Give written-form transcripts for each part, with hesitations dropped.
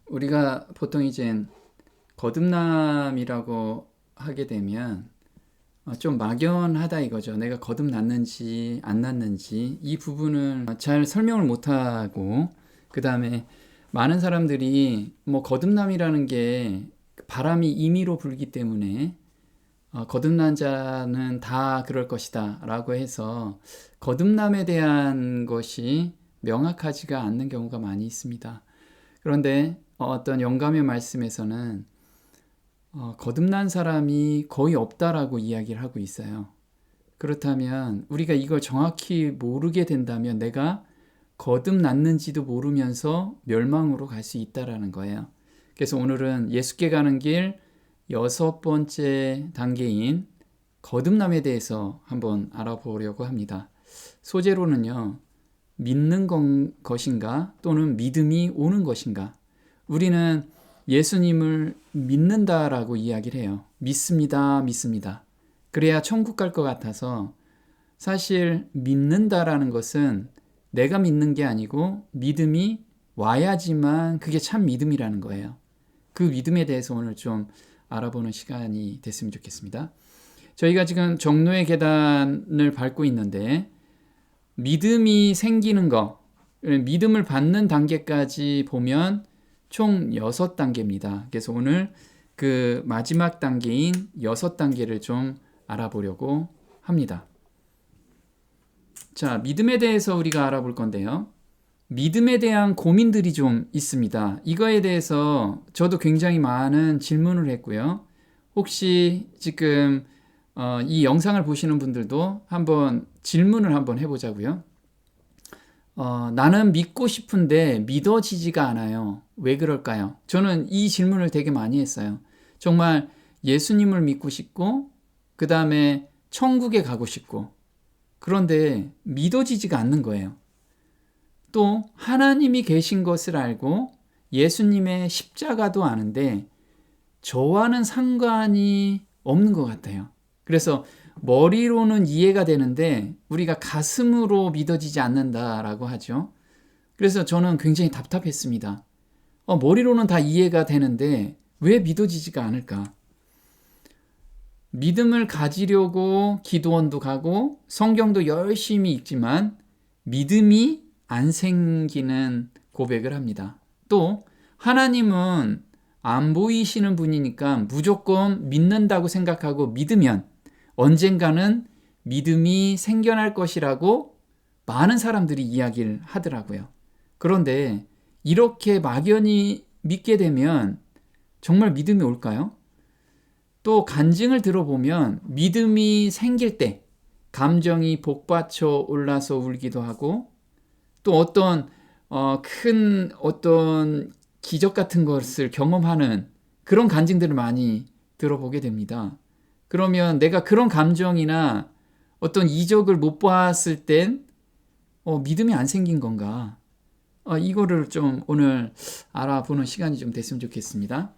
우리가 보통 이제 거듭남이라고 하게 되면 좀 막연하다 이거죠. 내가 거듭났는지 안 났는지 이 부분을 잘 설명을 못하고, 그 다음에 많은 사람들이 뭐 거듭남이라는 게 바람이 임의로 불기 때문에 거듭난 자는 다 그럴 것이다 라고 해서 거듭남에 대한 것이 명확하지가 않는 경우가 많이 있습니다. 그런데 어떤 영감의 말씀에서는 거듭난 사람이 거의 없다라고 이야기를 하고 있어요. 그렇다면 우리가 이걸 정확히 모르게 된다면 내가 거듭났는지도 모르면서 멸망으로 갈 수 있다라는 거예요. 그래서 오늘은 예수께 가는 길 6번째 단계인 거듭남에 대해서 한번 알아보려고 합니다. 소재로는요, 믿는 것인가 또는 믿음이 오는 것인가. 우리는 예수님을 믿는다라고 이야기를 해요. 믿습니다, 믿습니다. 그래야 천국 갈 것 같아서, 사실 믿는다라는 것은 내가 믿는 게 아니고 믿음이 와야지만 그게 참 믿음이라는 거예요. 그 믿음에 대해서 오늘 좀 알아보는 시간이 됐으면 좋겠습니다. 저희가 지금 정노의 계단을 밟고 있는데, 믿음이 생기는 거, 믿음을 받는 단계까지 보면 총 6단계입니다. 그래서 오늘 그 마지막 단계인 6단계를 좀 알아보려고 합니다. 자, 믿음에 대해서 우리가 알아볼 건데요. 믿음에 대한 고민들이 좀 있습니다. 이거에 대해서 저도 굉장히 많은 질문을 했고요. 혹시 지금 이 영상을 보시는 분들도 한번 질문을 한번 해보자고요. 나는 믿고 싶은데 믿어지지가 않아요. 왜 그럴까요? 저는 이 질문을 되게 많이 했어요. 정말 예수님을 믿고 싶고, 그 다음에 천국에 가고 싶고, 그런데 믿어지지가 않는 거예요. 또 하나님이 계신 것을 알고 예수님의 십자가도 아는데 저와는 상관이 없는 것 같아요. 그래서 머리로는 이해가 되는데 우리가 가슴으로 믿어지지 않는다라고 하죠. 그래서 저는 굉장히 답답했습니다. 머리로는 다 이해가 되는데 왜 믿어지지가 않을까? 믿음을 가지려고 기도원도 가고 성경도 열심히 읽지만 믿음이 안 생기는 고백을 합니다. 또 하나님은 안 보이시는 분이니까 무조건 믿는다고 생각하고 믿으면 언젠가는 믿음이 생겨날 것이라고 많은 사람들이 이야기를 하더라고요. 그런데 이렇게 막연히 믿게 되면 정말 믿음이 올까요? 또 간증을 들어보면 믿음이 생길 때 감정이 복받쳐 올라서 울기도 하고, 또 큰 기적 같은 것을 경험하는 그런 간증들을 많이 들어보게 됩니다. 그러면 내가 그런 감정이나 어떤 이적을 못 봤을 땐 믿음이 안 생긴 건가? 이거를 좀 오늘 알아보는 시간이 좀 됐으면 좋겠습니다.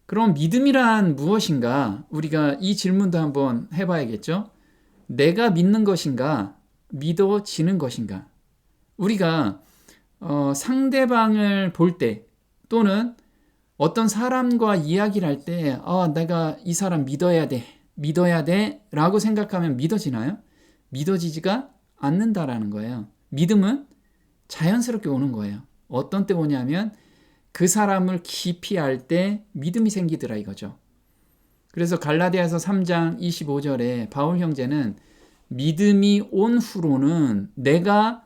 그럼 믿음이란 무엇인가? 우리가 이 질문도 한번 해봐야겠죠? 내가 믿는 것인가? 믿어지는 것인가? 우리가 상대방을 볼 때 또는 어떤 사람과 이야기를 할 때 내가 이 사람 믿어야 돼 라고 생각하면 믿어지나요? 믿어지지가 않는다라는 거예요. 믿음은 자연스럽게 오는 거예요. 어떤 때 오냐면 그 사람을 깊이 알 때 믿음이 생기더라 이거죠. 그래서 갈라디아서 3장 25절에 바울 형제는 믿음이 온 후로는, 내가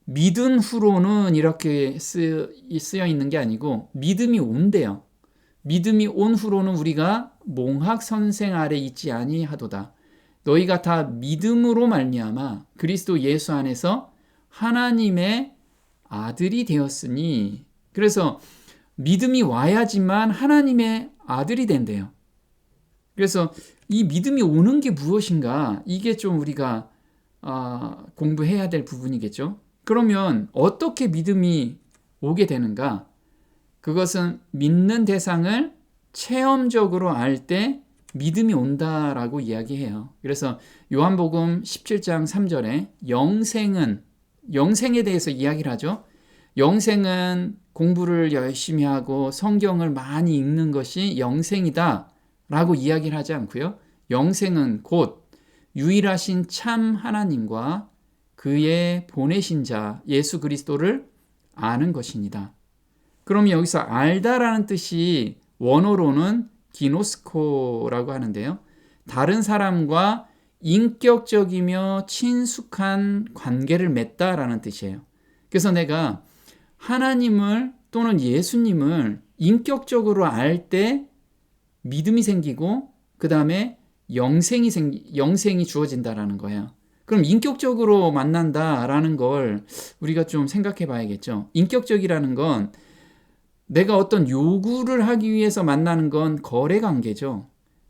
믿은 후로는 이렇게 쓰여 있는 게 아니고 믿음이 온대요. 믿음이 온 후로는 우리가 몽학 선생 아래 있지 아니하도다. 너희가 다 믿음으로 말미암아 그리스도 예수 안에서 하나님의 아들이 되었으니. 그래서 믿음이 와야지만 하나님의 아들이 된대요. 그래서 이 믿음이 오는 게 무엇인가? 이게 좀 우리가 공부해야 될 부분이겠죠. 그러면 어떻게 믿음이 오게 되는가? 그것은 믿는 대상을 체험적으로 알 때 믿음이 온다라고 이야기해요. 그래서 요한복음 17장 3절에 영생에 대해서 이야기를 하죠. 영생은 공부를 열심히 하고 성경을 많이 읽는 것이 영생이다 라고 이야기를 하지 않고요. 영생은 곧 유일하신 참 하나님과 그의 보내신 자 예수 그리스도를 아는 것입니다. 그럼 여기서 알다라는 뜻이 원어로는 기노스코라고 하는데요. 다른 사람과 인격적이며 친숙한 관계를 맺다라는 뜻이에요. 그래서 내가 하나님을 또는 예수님을 인격적으로 알 때 믿음이 생기고 그 다음에 영생이 주어진다라는 거예요. 그럼 인격적으로 만난다라는 걸 우리가 좀 생각해 봐야겠죠. 인격적이라는 건 내가 어떤 요구를 하기 위해서 만나는 건 거래 관계죠.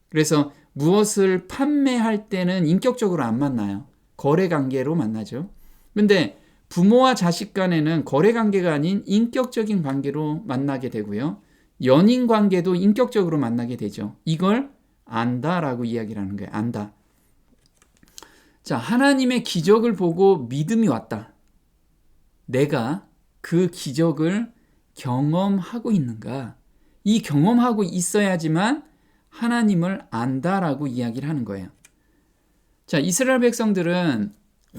그래서 무엇을 판매할 때는 인격적으로 안 만나요. 거래 관계로 만나죠. 근데 부모와 자식 간에는 거래 관계가 아닌 인격적인 관계로 만나게 되고요. 연인 관계도 인격적으로 만나게 되죠. 이걸 안다라고 이야기를 하는 거예요. 안다. 자, 하나님의 기적을 보고 믿음이 왔다. 내가 그 기적을 경험하고 있는가? 이 경험하고 있어야지만 하나님을 안다라고 이야기를 하는 거예요. 자, 이스라엘 백성들은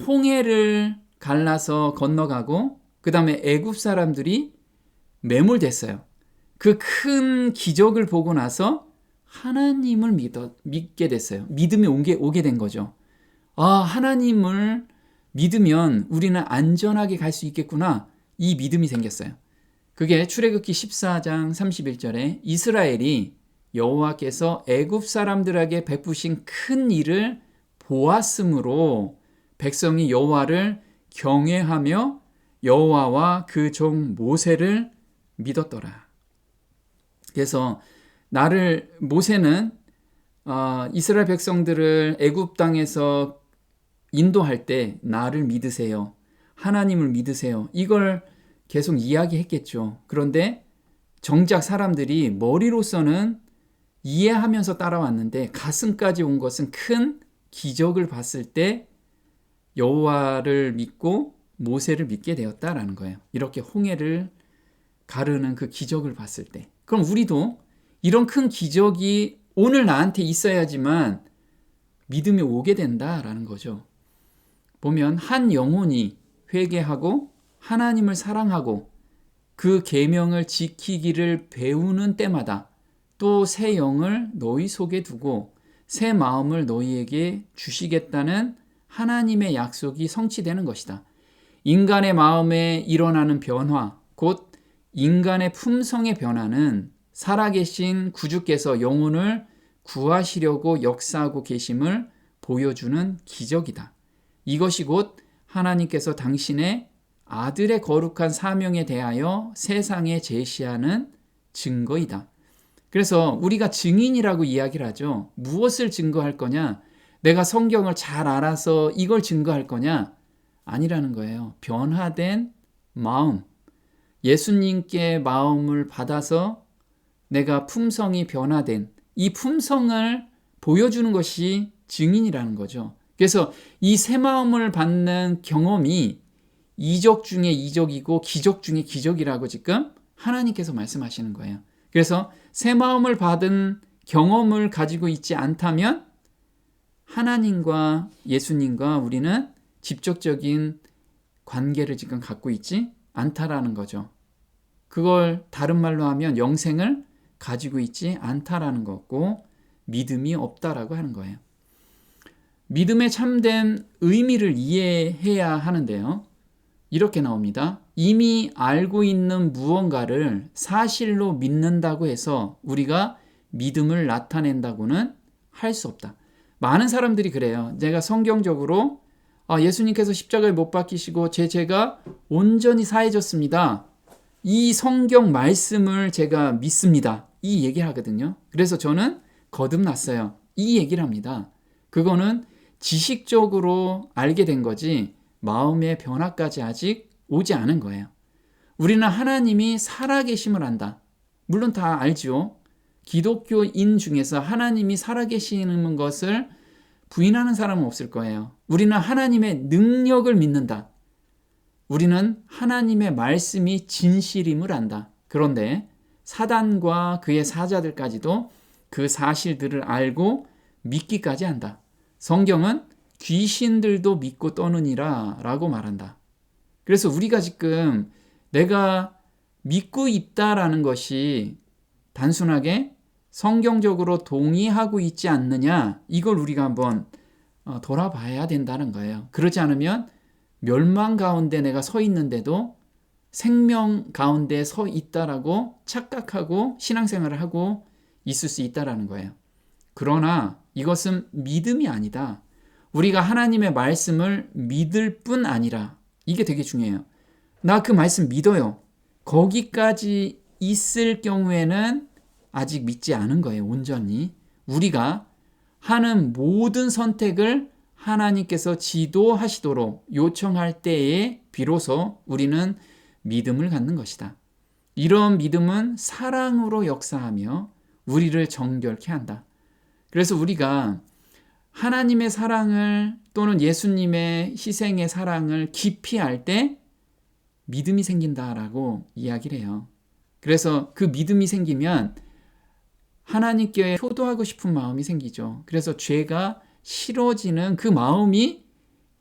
홍해를 갈라서 건너가고 그 다음에 애굽 사람들이 매몰됐어요. 그 큰 기적을 보고 나서 하나님을 믿게 됐어요. 믿음이 오게 된 거죠. 아, 하나님을 믿으면 우리는 안전하게 갈 수 있겠구나. 이 믿음이 생겼어요. 그게 출애굽기 14장 31절에 이스라엘이 여호와께서 애굽 사람들에게 베푸신 큰 일을 보았으므로 백성이 여호와를 경외하며 여호와와 그 종 모세를 믿었더라. 그래서 모세는 이스라엘 백성들을 애굽 땅에서 인도할 때 나를 믿으세요. 하나님을 믿으세요. 이걸 계속 이야기했겠죠. 그런데 정작 사람들이 머리로서는 이해하면서 따라왔는데 가슴까지 온 것은 큰 기적을 봤을 때 여호와를 믿고 모세를 믿게 되었다라는 거예요. 이렇게 홍해를 가르는 그 기적을 봤을 때. 그럼 우리도 이런 큰 기적이 오늘 나한테 있어야지만 믿음이 오게 된다라는 거죠. 보면 한 영혼이 회개하고 하나님을 사랑하고 그 계명을 지키기를 배우는 때마다 또 새 영을 너희 속에 두고 새 마음을 너희에게 주시겠다는 하나님의 약속이 성취되는 것이다. 인간의 마음에 일어나는 변화, 곧 인간의 품성의 변화는 살아계신 구주께서 영혼을 구하시려고 역사하고 계심을 보여주는 기적이다. 이것이 곧 하나님께서 당신의 아들의 거룩한 사명에 대하여 세상에 제시하는 증거이다. 그래서 우리가 증인이라고 이야기를 하죠. 무엇을 증거할 거냐? 내가 성경을 잘 알아서 이걸 증거할 거냐? 아니라는 거예요. 변화된 마음, 예수님께 마음을 받아서 내가 품성이 변화된 이 품성을 보여주는 것이 증인이라는 거죠. 그래서 이 새 마음을 받는 경험이 이적 중에 이적이고 기적 중에 기적이라고 지금 하나님께서 말씀하시는 거예요. 그래서 새 마음을 받은 경험을 가지고 있지 않다면 하나님과 예수님과 우리는 직접적인 관계를 지금 갖고 있지 않다라는 거죠. 그걸 다른 말로 하면 영생을 가지고 있지 않다라는 거고 믿음이 없다라고 하는 거예요. 믿음의 참된 의미를 이해해야 하는데요. 이렇게 나옵니다. 이미 알고 있는 무언가를 사실로 믿는다고 해서 우리가 믿음을 나타낸다고는 할 수 없다. 많은 사람들이 그래요. 내가 성경적으로 예수님께서 십자가에 못 박히시고 제 죄가 온전히 사해졌습니다. 이 성경 말씀을 제가 믿습니다. 이 얘기를 하거든요. 그래서 저는 거듭났어요. 이 얘기를 합니다. 그거는 지식적으로 알게 된 거지 마음의 변화까지 아직 오지 않은 거예요. 우리는 하나님이 살아계심을 안다. 물론 다 알죠. 기독교인 중에서 하나님이 살아계시는 것을 부인하는 사람은 없을 거예요. 우리는 하나님의 능력을 믿는다. 우리는 하나님의 말씀이 진실임을 안다. 그런데 사단과 그의 사자들까지도 그 사실들을 알고 믿기까지 한다. 성경은 귀신들도 믿고 떠느니라 라고 말한다. 그래서 우리가 지금 내가 믿고 있다라는 것이 단순하게 성경적으로 동의하고 있지 않느냐, 이걸 우리가 한번 돌아봐야 된다는 거예요. 그렇지 않으면 멸망 가운데 내가 서 있는데도 생명 가운데 서 있다라고 착각하고 신앙생활을 하고 있을 수 있다라는 거예요. 그러나 이것은 믿음이 아니다. 우리가 하나님의 말씀을 믿을 뿐 아니라, 이게 되게 중요해요. 나 그 말씀 믿어요. 거기까지 있을 경우에는 아직 믿지 않은 거예요. 온전히. 우리가 하는 모든 선택을 하나님께서 지도하시도록 요청할 때에 비로소 우리는 믿음을 갖는 것이다. 이런 믿음은 사랑으로 역사하며 우리를 정결케 한다. 그래서 우리가 하나님의 사랑을 또는 예수님의 희생의 사랑을 깊이 알 때 믿음이 생긴다라고 이야기를 해요. 그래서 그 믿음이 생기면 하나님께 효도하고 싶은 마음이 생기죠. 그래서 죄가 싫어지는 그 마음이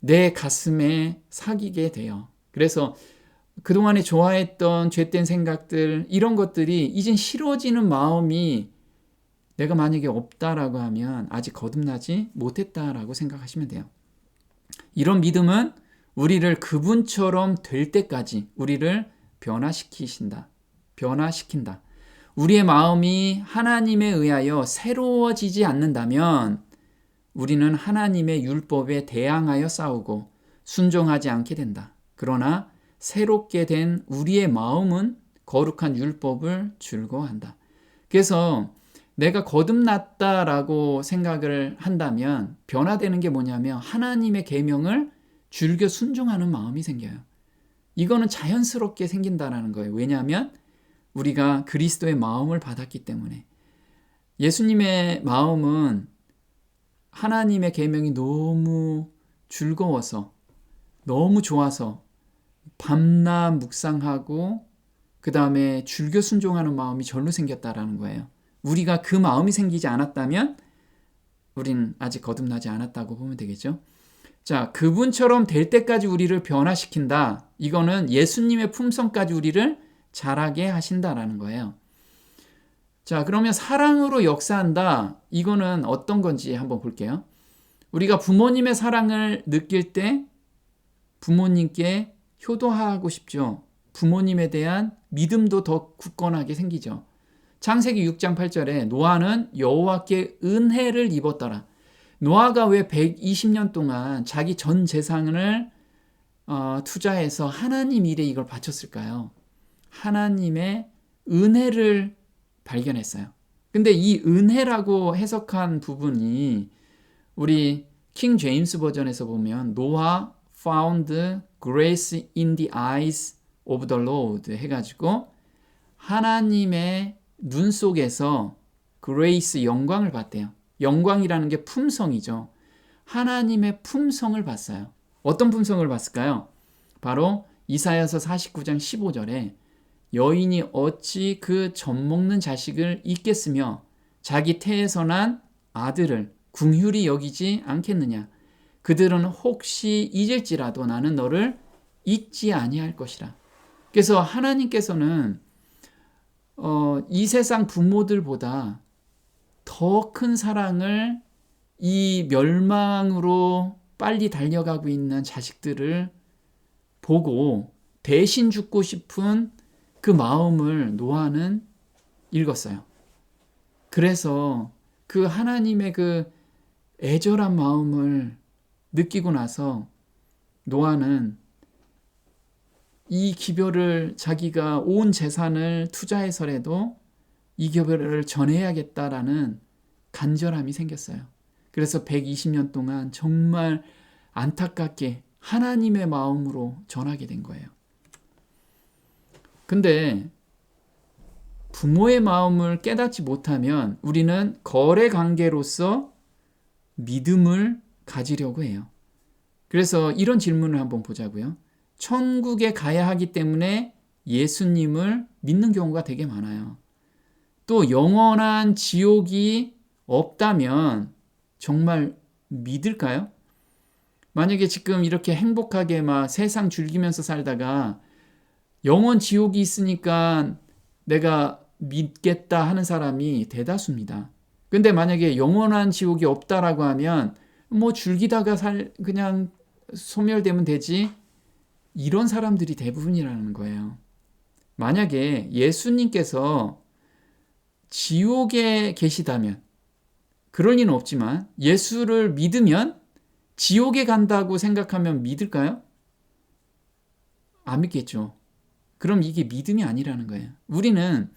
내 가슴에 사기게 돼요. 그래서 그동안에 좋아했던 죄된 생각들, 이런 것들이 이젠 싫어지는 마음이 내가 만약에 없다라고 하면 아직 거듭나지 못했다라고 생각하시면 돼요. 이런 믿음은 우리를 그분처럼 될 때까지 우리를 변화시킨다. 우리의 마음이 하나님에 의하여 새로워지지 않는다면 우리는 하나님의 율법에 대항하여 싸우고 순종하지 않게 된다. 그러나 새롭게 된 우리의 마음은 거룩한 율법을 즐거워한다. 그래서 내가 거듭났다라고 생각을 한다면 변화되는 게 뭐냐면 하나님의 계명을 즐겨 순종하는 마음이 생겨요. 이거는 자연스럽게 생긴다는 거예요. 왜냐하면 우리가 그리스도의 마음을 받았기 때문에. 예수님의 마음은 하나님의 계명이 너무 즐거워서, 너무 좋아서 밤낮 묵상하고 그 다음에 즐겨 순종하는 마음이 절로 생겼다라는 거예요. 우리가 그 마음이 생기지 않았다면 우린 아직 거듭나지 않았다고 보면 되겠죠. 자, 그분처럼 될 때까지 우리를 변화시킨다. 이거는 예수님의 품성까지 우리를 자라게 하신다라는 거예요. 자, 그러면 사랑으로 역사한다. 이거는 어떤 건지 한번 볼게요. 우리가 부모님의 사랑을 느낄 때 부모님께 효도하고 싶죠. 부모님에 대한 믿음도 더 굳건하게 생기죠. 창세기 6장 8절에 노아는 여호와께 은혜를 입었더라. 노아가 왜 120년 동안 자기 전 재산을 투자해서 하나님 일에 이걸 바쳤을까요? 하나님의 은혜를 발견했어요. 근데 이 은혜라고 해석한 부분이 우리 킹 제임스 버전에서 보면 노아 found grace in the eyes of the Lord 해가지고 하나님의 눈 속에서 grace 영광을 봤대요. 영광이라는 게 품성이죠. 하나님의 품성을 봤어요. 어떤 품성을 봤을까요? 바로 이사야서 49장 15절에 여인이 어찌 그 젖먹는 자식을 잊겠으며 자기 태에서 난 아들을 긍휼히 여기지 않겠느냐. 그들은 혹시 잊을지라도 나는 너를 잊지 아니할 것이라. 그래서 하나님께서는 이 세상 부모들보다 더 큰 사랑을 이 멸망으로 빨리 달려가고 있는 자식들을 보고 대신 죽고 싶은 그 마음을 노아는 읽었어요. 그래서 그 하나님의 그 애절한 마음을 느끼고 나서 노아는 이 기별을 자기가 온 재산을 투자해서라도 이 기별을 전해야겠다라는 간절함이 생겼어요. 그래서 120년 동안 정말 안타깝게 하나님의 마음으로 전하게 된 거예요. 근데 부모의 마음을 깨닫지 못하면 우리는 거래 관계로서 믿음을 가지려고 해요. 그래서 이런 질문을 한번 보자고요. 천국에 가야 하기 때문에 예수님을 믿는 경우가 되게 많아요. 또 영원한 지옥이 없다면 정말 믿을까요? 만약에 지금 이렇게 행복하게 막 세상 즐기면서 살다가 영원 지옥이 있으니까 내가 믿겠다 하는 사람이 대다수입니다. 근데 만약에 영원한 지옥이 없다라고 하면 뭐 즐기다가 그냥 소멸되면 되지, 이런 사람들이 대부분이라는 거예요. 만약에 예수님께서 지옥에 계시다면, 그럴 리는 없지만 예수를 믿으면 지옥에 간다고 생각하면 믿을까요? 안 믿겠죠. 그럼 이게 믿음이 아니라는 거예요. 우리는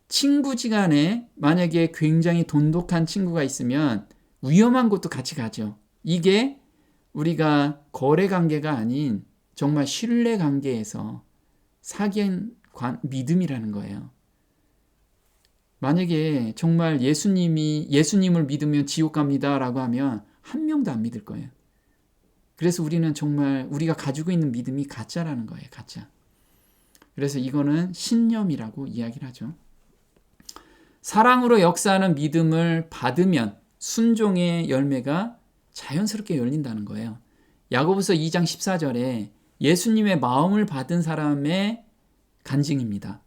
친구지간에 만약에 굉장히 돈독한 친구가 있으면 위험한 곳도 같이 가죠. 이게 우리가 거래 관계가 아닌 정말 신뢰 관계에서 사귄 믿음이라는 거예요. 만약에 정말 예수님을 믿으면 지옥 갑니다라고 하면 한 명도 안 믿을 거예요. 그래서 우리는 정말 우리가 가지고 있는 믿음이 가짜라는 거예요. 가짜. 그래서 이거는 신념이라고 이야기를 하죠. 사랑으로 역사하는 믿음을 받으면 순종의 열매가 자연스럽게 열린다는 거예요. 야고보서 2장 14절에 예수님의 마음을 받은 사람의 간증입니다.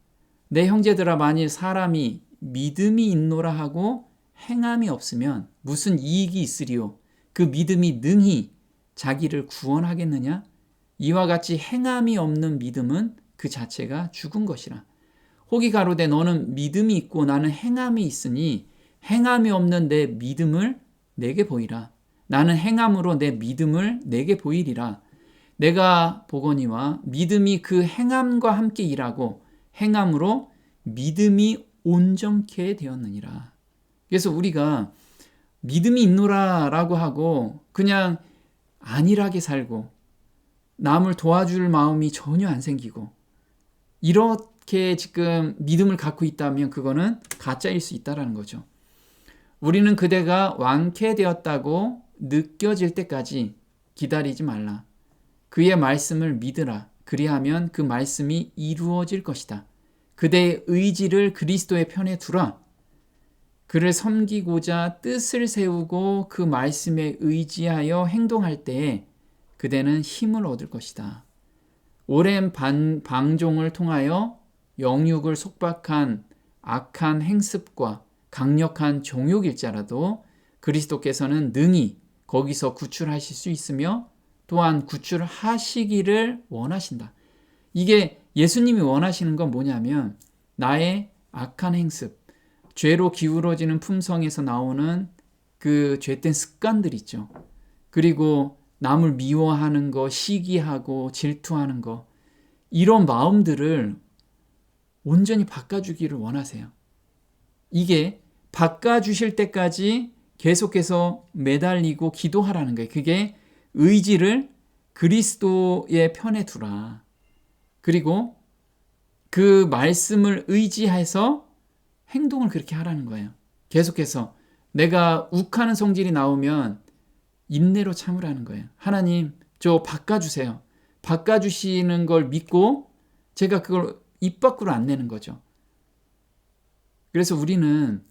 내 형제들아, 만일 사람이 믿음이 있노라 하고 행함이 없으면 무슨 이익이 있으리요? 그 믿음이 능히 자기를 구원하겠느냐? 이와 같이 행함이 없는 믿음은 그 자체가 죽은 것이라. 혹이 가로되 너는 믿음이 있고 나는 행함이 있으니 행함이 없는 내 믿음을 내게 보이라. 나는 행함으로 내 믿음을 내게 보이리라. 내가 보거니와 믿음이 그 행함과 함께 일하고 행함으로 믿음이 온전케 되었느니라. 그래서 우리가 믿음이 있노라라고 하고 그냥 안일하게 살고 남을 도와줄 마음이 전혀 안 생기고 이렇게 지금 믿음을 갖고 있다면 그거는 가짜일 수 있다는 거죠. 우리는 그대가 완쾌되었다고 느껴질 때까지 기다리지 말라. 그의 말씀을 믿으라. 그리하면 그 말씀이 이루어질 것이다. 그대의 의지를 그리스도의 편에 두라. 그를 섬기고자 뜻을 세우고 그 말씀에 의지하여 행동할 때에 그대는 힘을 얻을 것이다. 오랜 방종을 통하여 영육을 속박한 악한 행습과 강력한 종욕일자라도 그리스도께서는 능히 거기서 구출하실 수 있으며 또한 구출하시기를 원하신다. 이게 예수님이 원하시는 건 뭐냐면 나의 악한 행습, 죄로 기울어지는 품성에서 나오는 그 죄된 습관들 있죠. 그리고 남을 미워하는 거, 시기하고 질투하는 거, 이런 마음들을 온전히 바꿔주기를 원하세요. 이게 바꿔주실 때까지 계속해서 매달리고 기도하라는 거예요. 그게 의지를 그리스도의 편에 두라. 그리고 그 말씀을 의지해서 행동을 그렇게 하라는 거예요. 계속해서 내가 욱하는 성질이 나오면 인내로 참으라는 거예요. 하나님, 저 바꿔주세요. 바꿔주시는 걸 믿고 제가 그걸 입 밖으로 안 내는 거죠. 그래서 우리는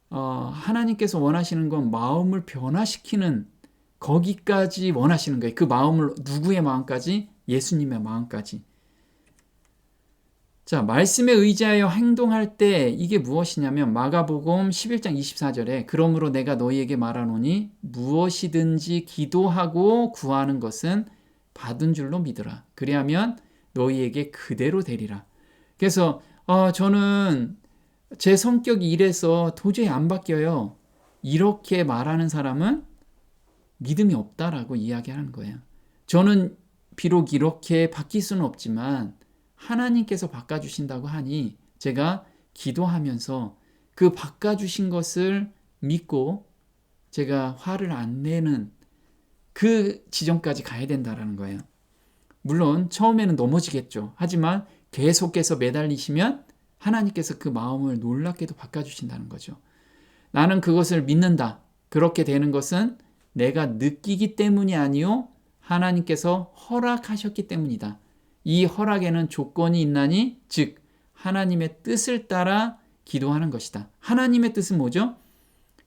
하나님께서 원하시는 건 마음을 변화시키는 거기까지 원하시는 거예요. 그 마음을 누구의 마음까지? 예수님의 마음까지. 자, 말씀에 의지하여 행동할 때 이게 무엇이냐면 마가복음 11장 24절에 그러므로 내가 너희에게 말하노니 무엇이든지 기도하고 구하는 것은 받은 줄로 믿으라. 그리하면 너희에게 그대로 되리라. 그래서 저는 제 성격이 이래서 도저히 안 바뀌어요. 이렇게 말하는 사람은 믿음이 없다라고 이야기하는 거예요. 저는 비록 이렇게 바뀔 수는 없지만 하나님께서 바꿔주신다고 하니 제가 기도하면서 그 바꿔주신 것을 믿고 제가 화를 안 내는 그 지점까지 가야 된다는 거예요. 물론 처음에는 넘어지겠죠. 하지만 계속해서 매달리시면 하나님께서 그 마음을 놀랍게도 바꿔주신다는 거죠. 나는 그것을 믿는다. 그렇게 되는 것은 내가 느끼기 때문이 아니요 하나님께서 허락하셨기 때문이다. 이 허락에는 조건이 있나니 즉 하나님의 뜻을 따라 기도하는 것이다. 하나님의 뜻은 뭐죠?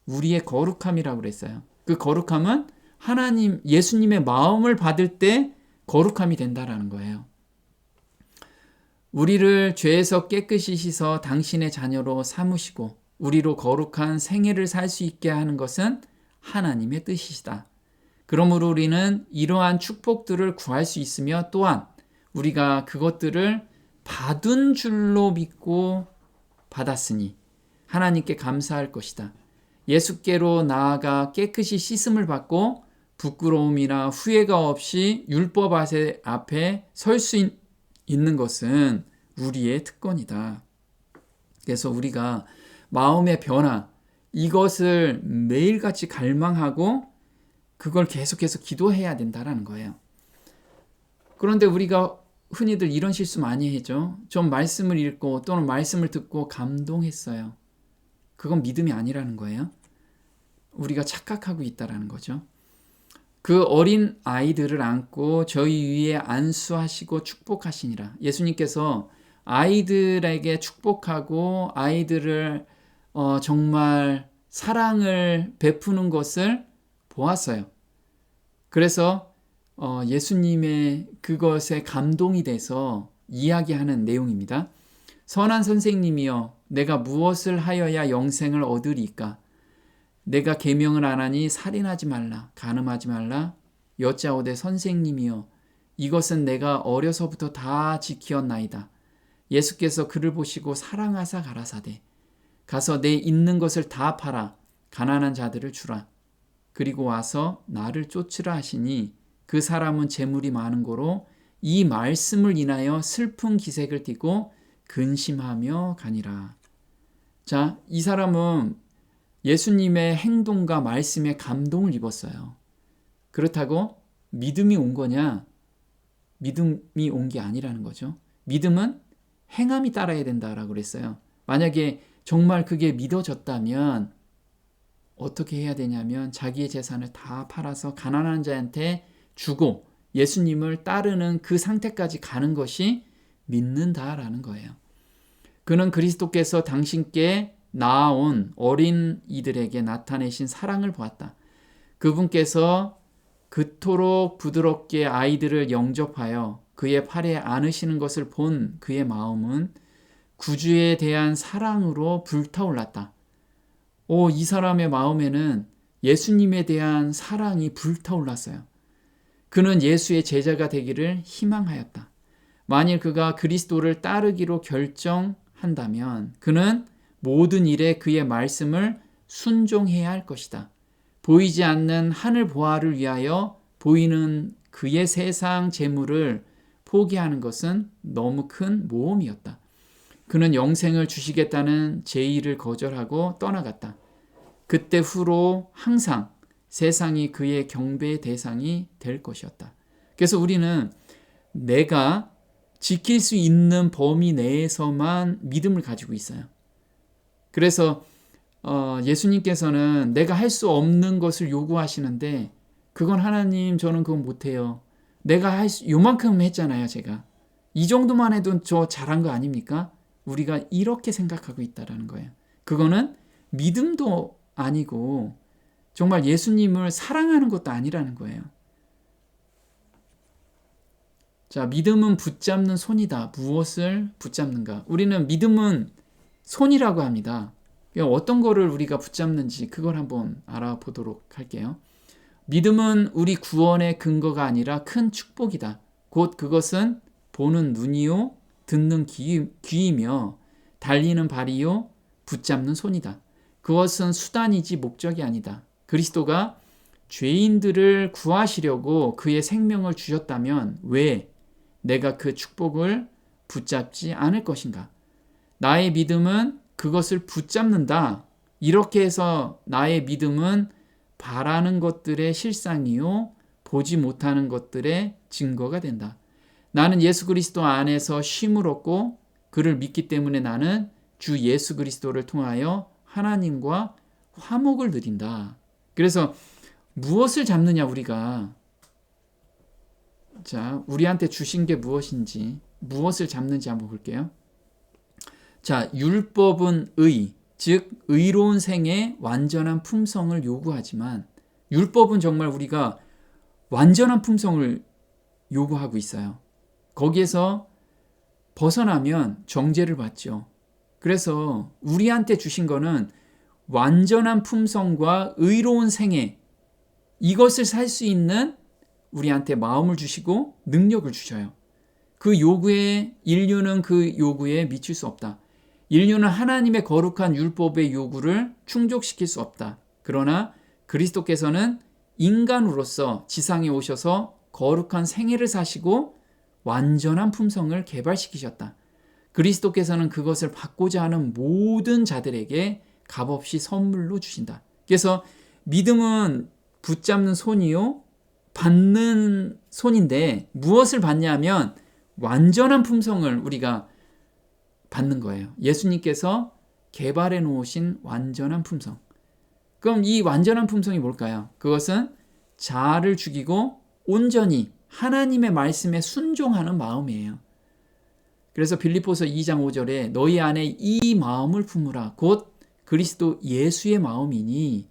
우리의 거룩함이라고 그랬어요. 그 거룩함은 하나님, 예수님의 마음을 받을 때 거룩함이 된다라는 거예요. 우리를 죄에서 깨끗이 씻어 당신의 자녀로 삼으시고 우리로 거룩한 생애를 살 수 있게 하는 것은 하나님의 뜻이시다. 그러므로 우리는 이러한 축복들을 구할 수 있으며 또한 우리가 그것들을 받은 줄로 믿고 받았으니 하나님께 감사할 것이다. 예수께로 나아가 깨끗이 씻음을 받고 부끄러움이나 후회가 없이 율법 앞에 설 수 있는 것은 우리의 특권이다. 그래서 우리가 마음의 변화, 이것을 매일같이 갈망하고 그걸 계속해서 기도해야 된다는 거예요. 그런데 우리가 흔히들 이런 실수 많이 하죠. 좀 말씀을 읽고 또는 말씀을 듣고 감동했어요. 그건 믿음이 아니라는 거예요. 우리가 착각하고 있다는 거죠. 그 어린 아이들을 안고 저희 위에 안수하시고 축복하시니라. 예수님께서 아이들에게 축복하고 아이들을 정말 사랑을 베푸는 것을 보았어요. 그래서 예수님의 그것에 감동이 돼서 이야기하는 내용입니다. 선한 선생님이여, 내가 무엇을 하여야 영생을 얻으리까? 내가 계명을 안 하니 살인하지 말라, 간음하지 말라. 여짜오되 선생님이여, 이것은 내가 어려서부터 다 지키었나이다. 예수께서 그를 보시고 사랑하사 가라사대, 가서 내 있는 것을 다 팔아 가난한 자들을 주라. 그리고 와서 나를 쫓으라 하시니 그 사람은 재물이 많은 고로 이 말씀을 인하여 슬픈 기색을 띠고 근심하며 가니라. 자, 이 사람은 예수님의 행동과 말씀에 감동을 입었어요. 그렇다고 믿음이 온 거냐? 믿음이 온 게 아니라는 거죠. 믿음은 행함이 따라야 된다라고 그랬어요. 만약에 정말 그게 믿어졌다면 어떻게 해야 되냐면 자기의 재산을 다 팔아서 가난한 자한테 주고 예수님을 따르는 그 상태까지 가는 것이 믿는다라는 거예요. 그는 그리스도께서 당신께 낳아온 어린 이들에게 나타내신 사랑을 보았다. 그분께서 그토록 부드럽게 아이들을 영접하여 그의 팔에 안으시는 것을 본 그의 마음은 구주에 대한 사랑으로 불타올랐다. 이 사람의 마음에는 예수님에 대한 사랑이 불타올랐어요. 그는 예수의 제자가 되기를 희망하였다. 만일 그가 그리스도를 따르기로 결정한다면 그는 모든 일에 그의 말씀을 순종해야 할 것이다. 보이지 않는 하늘 보화를 위하여 보이는 그의 세상 재물을 포기하는 것은 너무 큰 모험이었다. 그는 영생을 주시겠다는 제의를 거절하고 떠나갔다. 그때 후로 항상 세상이 그의 경배의 대상이 될 것이었다. 그래서 우리는 내가 지킬 수 있는 범위 내에서만 믿음을 가지고 있어요. 그래서 예수님께서는 내가 할 수 없는 것을 요구하시는데 그건 하나님 저는 그건 못해요. 내가 요만큼 했잖아요. 제가 이 정도만 해도 저 잘한 거 아닙니까? 우리가 이렇게 생각하고 있다는 거예요. 그거는 믿음도 아니고 정말 예수님을 사랑하는 것도 아니라는 거예요. 자, 믿음은 붙잡는 손이다. 무엇을 붙잡는가? 우리는 믿음은 손이라고 합니다. 어떤 거를 우리가 붙잡는지 그걸 한번 알아보도록 할게요. 믿음은 우리 구원의 근거가 아니라 큰 축복이다. 곧 그것은 보는 눈이요, 듣는 귀이며 달리는 발이요, 붙잡는 손이다. 그것은 수단이지 목적이 아니다. 그리스도가 죄인들을 구하시려고 그의 생명을 주셨다면 왜 내가 그 축복을 붙잡지 않을 것인가? 나의 믿음은 그것을 붙잡는다. 이렇게 해서 나의 믿음은 바라는 것들의 실상이요, 보지 못하는 것들의 증거가 된다. 나는 예수 그리스도 안에서 쉼을 얻고 그를 믿기 때문에 나는 주 예수 그리스도를 통하여 하나님과 화목을 누린다. 그래서 무엇을 잡느냐 우리가 자, 우리한테 주신 게 무엇인지, 무엇을 잡는지 한번 볼게요. 자, 율법은 의, 즉 의로운 생의 완전한 품성을 요구하지만 율법은 정말 우리가 완전한 품성을 요구하고 있어요. 거기에서 벗어나면 정죄를 받죠. 그래서 우리한테 주신 거는 완전한 품성과 의로운 생애, 이것을 살 수 있는 우리한테 마음을 주시고 능력을 주셔요. 그 요구에, 인류는 그 요구에 미칠 수 없다. 인류는 하나님의 거룩한 율법의 요구를 충족시킬 수 없다. 그러나 그리스도께서는 인간으로서 지상에 오셔서 거룩한 생애를 사시고 완전한 품성을 개발시키셨다. 그리스도께서는 그것을 받고자 하는 모든 자들에게 값없이 선물로 주신다. 그래서 믿음은 붙잡는 손이요, 받는 손인데 무엇을 받냐면 완전한 품성을 우리가 받는 거예요. 예수님께서 개발해 놓으신 완전한 품성. 그럼 이 완전한 품성이 뭘까요? 그것은 자아를 죽이고 온전히 하나님의 말씀에 순종하는 마음이에요. 그래서 빌립보서 2장 5절에 너희 안에 이 마음을 품으라. 곧 그리스도 예수의 마음이니,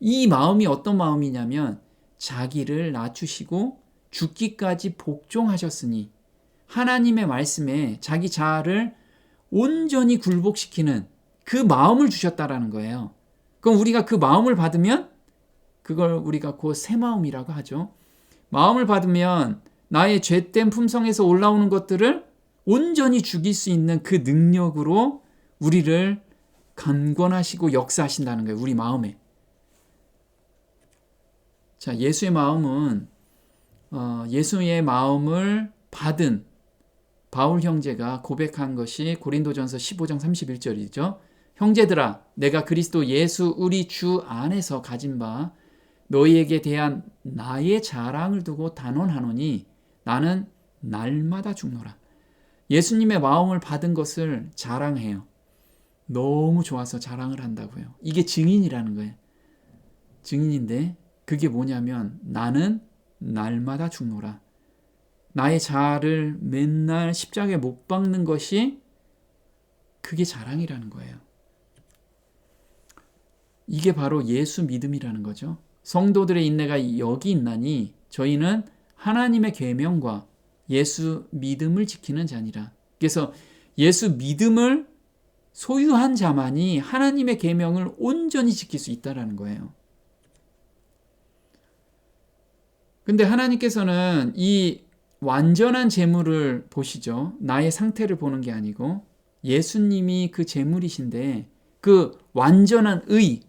이 마음이 어떤 마음이냐면 자기를 낮추시고 죽기까지 복종하셨으니 하나님의 말씀에 자기 자아를 온전히 굴복시키는 그 마음을 주셨다라는 거예요. 그럼 우리가 그 마음을 받으면 그걸 우리가 곧 새 마음이라고 하죠. 마음을 받으면 나의 죄된 품성에서 올라오는 것들을 온전히 죽일 수 있는 그 능력으로 우리를 강권하시고 역사하신다는 거예요. 우리 마음에. 자, 예수의 마음은 예수의 마음을 받은 바울 형제가 고백한 것이 고린도전서 15장 31절이죠. 형제들아, 내가 그리스도 예수 우리 주 안에서 가진 바 너희에게 대한 나의 자랑을 두고 단언하노니 나는 날마다 죽노라. 예수님의 마음을 받은 것을 자랑해요. 너무 좋아서 자랑을 한다고요. 이게 증인이라는 거예요. 증인인데 그게 뭐냐면 나는 날마다 죽노라. 나의 자아를 맨날 십자가에 못 박는 것이 그게 자랑이라는 거예요. 이게 바로 예수 믿음이라는 거죠. 성도들의 인내가 여기 있나니 저희는 하나님의 계명과 예수 믿음을 지키는 자니라. 그래서 예수 믿음을 소유한 자만이 하나님의 계명을 온전히 지킬 수 있다는 거예요. 근데 하나님께서는 이 완전한 재물을 보시죠. 나의 상태를 보는 게 아니고 예수님이 그 재물이신데 그 완전한 의,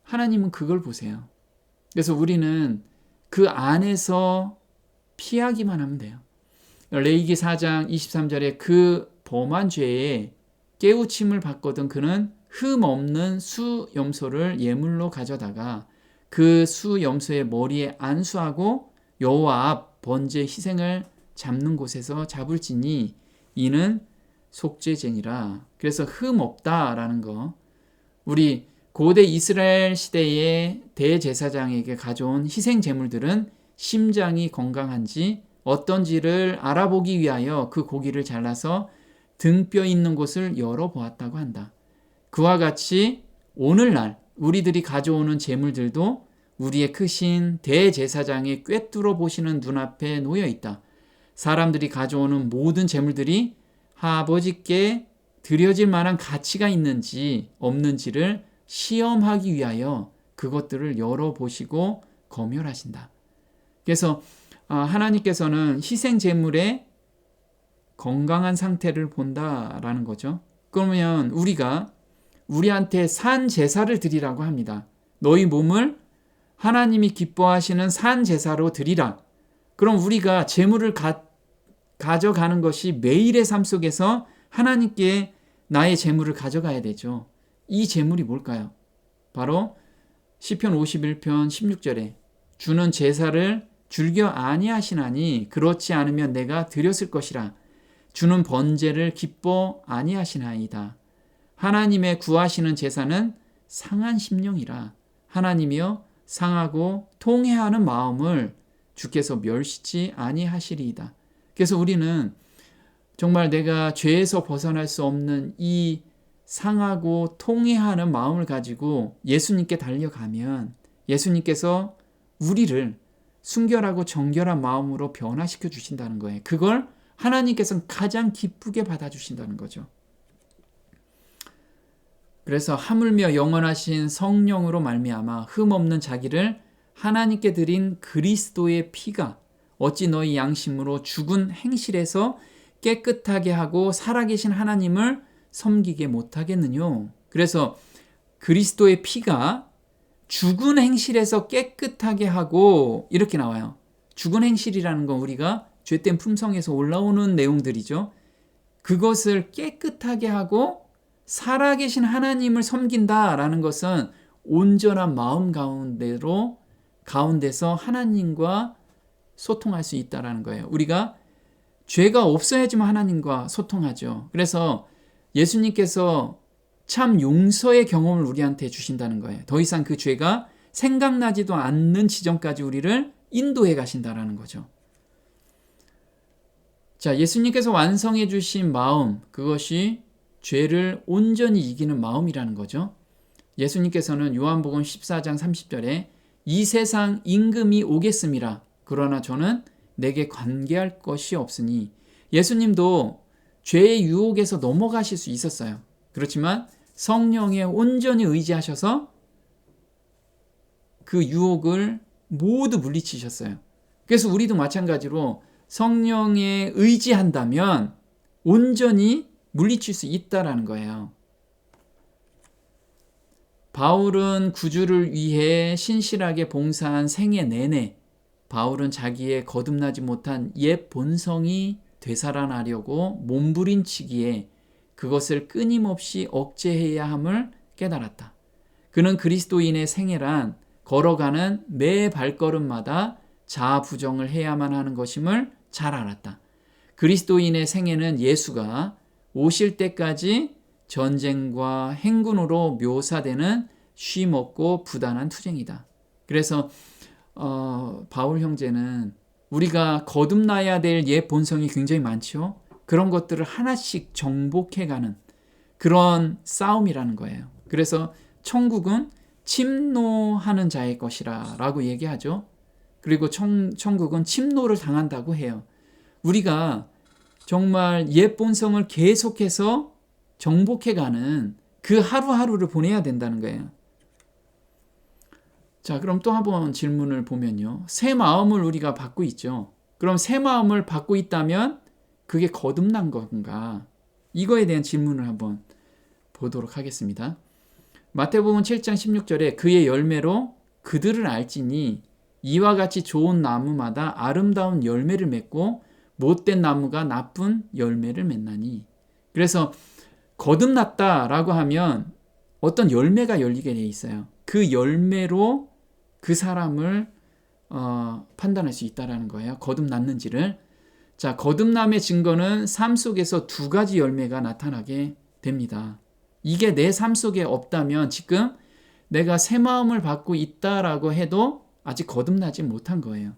하나님은 그걸 보세요. 그래서 우리는 그 안에서 피하기만 하면 돼요. 레위기 4장 23절에 그 범한 죄에 깨우침을 받거든 그는 흠 없는 수염소를 예물로 가져다가 그 수염소의 머리에 안수하고 여호와 앞 번제 희생을 잡는 곳에서 잡을지니 이는 속죄제니라. 그래서 흠 없다라는 거, 우리 고대 이스라엘 시대의 대제사장에게 가져온 희생 제물들은 심장이 건강한지 어떤지를 알아보기 위하여 그 고기를 잘라서 등뼈 있는 곳을 열어보았다고 한다. 그와 같이 오늘날 우리들이 가져오는 제물들도 우리의 크신 대제사장이 꿰뚫어 보시는 눈앞에 놓여 있다. 사람들이 가져오는 모든 제물들이 아버지께 드려질 만한 가치가 있는지 없는지를 시험하기 위하여 그것들을 열어보시고 검열하신다. 그래서 하나님께서는 희생 제물의 건강한 상태를 본다라는 거죠. 그러면 우리가 우리한테 산 제사를 드리라고 합니다. 너희 몸을 하나님이 기뻐하시는 산 제사로 드리라. 그럼 우리가 제물을 가져가는 것이 매일의 삶 속에서 하나님께 나의 제물을 가져가야 되죠. 이 제물이 뭘까요? 바로 시편 51편 16절에 주는 제사를 즐겨 아니하시나니 그렇지 않으면 내가 드렸을 것이라. 주는 번제를 기뻐 아니하시나이다. 하나님의 구하시는 제사는 상한 심령이라. 하나님이여 상하고 통회하는 마음을 주께서 멸시치 아니하시리이다. 그래서 우리는 정말 내가 죄에서 벗어날 수 없는 이 상하고 통회하는 마음을 가지고 예수님께 달려가면 예수님께서 우리를 순결하고 정결한 마음으로 변화시켜 주신다는 거예요. 그걸 하나님께서는 가장 기쁘게 받아주신다는 거죠. 그래서 하물며 영원하신 성령으로 말미암아 흠없는 자기를 하나님께 드린 그리스도의 피가 어찌 너희 양심으로 죽은 행실에서 깨끗하게 하고 살아계신 하나님을 섬기게 못하겠느뇨. 그래서 그리스도의 피가 죽은 행실에서 깨끗하게 하고 이렇게 나와요. 죽은 행실이라는 건 우리가 죄된 품성에서 올라오는 내용들이죠. 그것을 깨끗하게 하고 살아계신 하나님을 섬긴다라는 것은 온전한 마음 가운데서 하나님과 소통할 수 있다라는 거예요. 우리가 죄가 없어야지만 하나님과 소통하죠. 그래서 예수님께서 참 용서의 경험을 우리한테 주신다는 거예요. 더 이상 그 죄가 생각나지도 않는 지점까지 우리를 인도해 가신다라는 거죠. 자, 예수님께서 완성해 주신 마음, 그것이 죄를 온전히 이기는 마음이라는 거죠. 예수님께서는 요한복음 14장 30절에 이 세상 임금이 오겠음이라 그러나 저는 내게 관계할 것이 없으니, 예수님도 죄의 유혹에서 넘어가실 수 있었어요. 그렇지만 성령에 온전히 의지하셔서 그 유혹을 모두 물리치셨어요. 그래서 우리도 마찬가지로 성령에 의지한다면 온전히 물리칠 수 있다라는 거예요. 바울은 구주를 위해 신실하게 봉사한 생애 내내 바울은 자기의 거듭나지 못한 옛 본성이 되살아나려고 몸부림치기에 그것을 끊임없이 억제해야 함을 깨달았다. 그는 그리스도인의 생애란 걸어가는 매 발걸음마다 자아 부정을 해야만 하는 것임을 잘 알았다. 그리스도인의 생애는 예수가 오실 때까지 전쟁과 행군으로 묘사되는 쉼없고 부단한 투쟁이다. 그래서 바울 형제는 우리가 거듭나야 될 옛 본성이 굉장히 많죠. 그런 것들을 하나씩 정복해가는 그런 싸움이라는 거예요. 그래서 천국은 침노하는 자의 것이라 라고 얘기하죠. 그리고 천국은 침노를 당한다고 해요. 우리가 정말 옛 본성을 계속해서 정복해가는 그 하루하루를 보내야 된다는 거예요. 자, 그럼 또 한번 질문을 보면요. 새 마음을 우리가 받고 있죠. 그럼 새 마음을 받고 있다면 그게 거듭난 건가? 이거에 대한 질문을 한번 보도록 하겠습니다. 마태복음 7장 16절에 그의 열매로 그들을 알지니 이와 같이 좋은 나무마다 아름다운 열매를 맺고 못된 나무가 나쁜 열매를 맺나니. 그래서 거듭났다라고 하면 어떤 열매가 열리게 돼 있어요. 그 열매로 그 사람을 판단할 수 있다라는 거예요. 거듭났는지를. 자, 거듭남의 증거는 삶 속에서 두 가지 열매가 나타나게 됩니다. 이게 내 삶 속에 없다면 지금 내가 새 마음을 받고 있다라고 해도 아직 거듭나지 못한 거예요.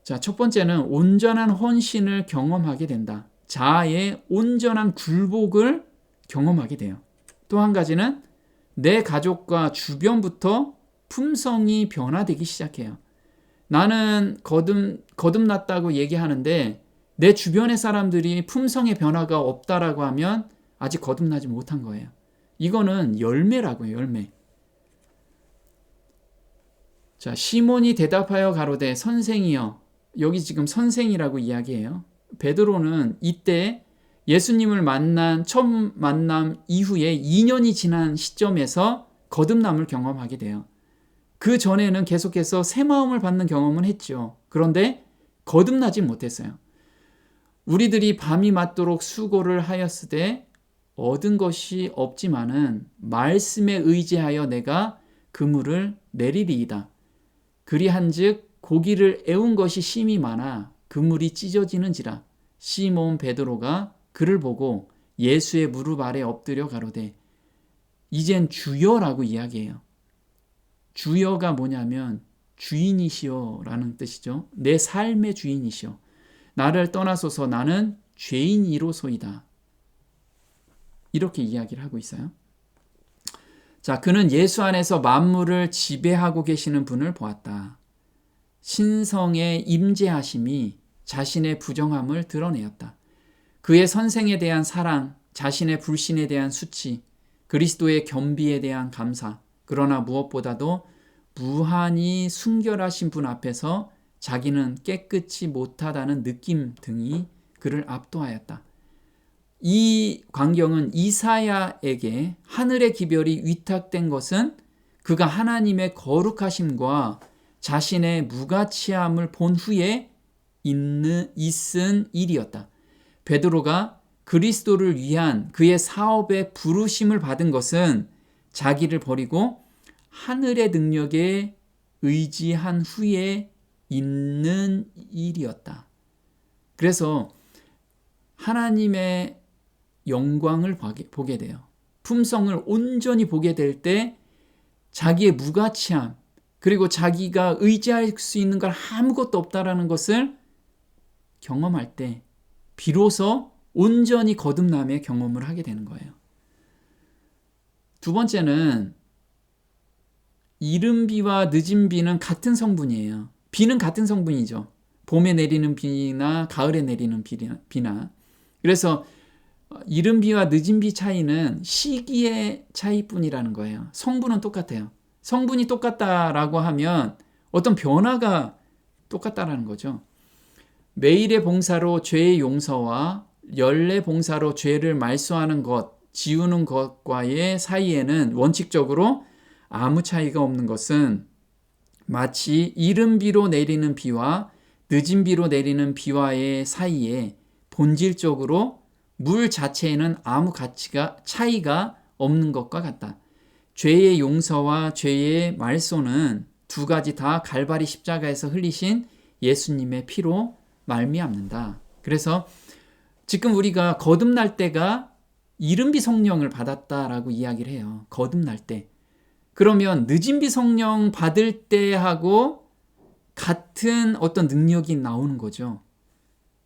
자, 첫 번째는 온전한 헌신을 경험하게 된다. 자아의 온전한 굴복을 경험하게 돼요. 또 한 가지는 내 가족과 주변부터 품성이 변화되기 시작해요. 나는 거듭났다고 얘기하는데 내 주변의 사람들이 품성의 변화가 없다라고 하면 아직 거듭나지 못한 거예요. 이거는 열매라고요, 열매. 자, 시몬이 대답하여 가로되 선생이여, 여기 지금 선생이라고 이야기해요. 베드로는 이때 예수님을 첫 만남 이후에 2년이 지난 시점에서 거듭남을 경험하게 돼요. 그 전에는 계속해서 새 마음을 받는 경험은 했죠. 그런데 거듭나지 못했어요. 우리들이 밤이 맞도록 수고를 하였으되 얻은 것이 없지만은 말씀에 의지하여 내가 그물을 내리리이다. 그리한즉 고기를 애운 것이 심이 많아 그물이 찢어지는지라. 시몬 베드로가 그를 보고 예수의 무릎 아래 엎드려 가로되 이젠 주여라고 이야기해요. 주여가 뭐냐면 주인이시오라는 뜻이죠. 내 삶의 주인이시오. 나를 떠나소서 나는 죄인이로소이다. 이렇게 이야기를 하고 있어요. 자, 그는 예수 안에서 만물을 지배하고 계시는 분을 보았다. 신성의 임재하심이 자신의 부정함을 드러내었다. 그의 선생에 대한 사랑, 자신의 불신에 대한 수치, 그리스도의 겸비에 대한 감사, 그러나 무엇보다도 무한히 순결하신 분 앞에서 자기는 깨끗이 못하다는 느낌 등이 그를 압도하였다. 이 광경은 이사야에게 하늘의 기별이 위탁된 것은 그가 하나님의 거룩하심과 자신의 무가치함을 본 후에 있은 일이었다. 베드로가 그리스도를 위한 그의 사업에 부르심을 받은 것은 자기를 버리고 하늘의 능력에 의지한 후에 있는 일이었다. 그래서 하나님의 영광을 보게 돼요. 품성을 온전히 보게 될 때 자기의 무가치함, 그리고 자기가 의지할 수 있는 걸 아무것도 없다라는 것을 경험할 때 비로소 온전히 거듭남의 경험을 하게 되는 거예요. 두 번째는 이른 비와 늦은 비는 같은 성분이에요. 비는 같은 성분이죠. 봄에 내리는 비나 가을에 내리는 비나. 그래서 이른 비와 늦은 비 차이는 시기의 차이뿐이라는 거예요. 성분은 똑같아요. 성분이 똑같다라고 하면 어떤 변화가 똑같다라는 거죠. 매일의 봉사로 죄의 용서와 연례 봉사로 죄를 말소하는 것, 지우는 것과의 사이에는 원칙적으로 아무 차이가 없는 것은 마치 이른 비로 내리는 비와 늦은 비로 내리는 비와의 사이에 본질적으로 물 자체에는 아무 차이가 없는 것과 같다. 죄의 용서와 죄의 말소는 두 가지 다 갈바리 십자가에서 흘리신 예수님의 피로 말미암는다. 그래서 지금 우리가 거듭날 때가 이른비 성령을 받았다라고 이야기를 해요. 거듭날 때. 그러면 늦은비 성령 받을 때하고 같은 어떤 능력이 나오는 거죠.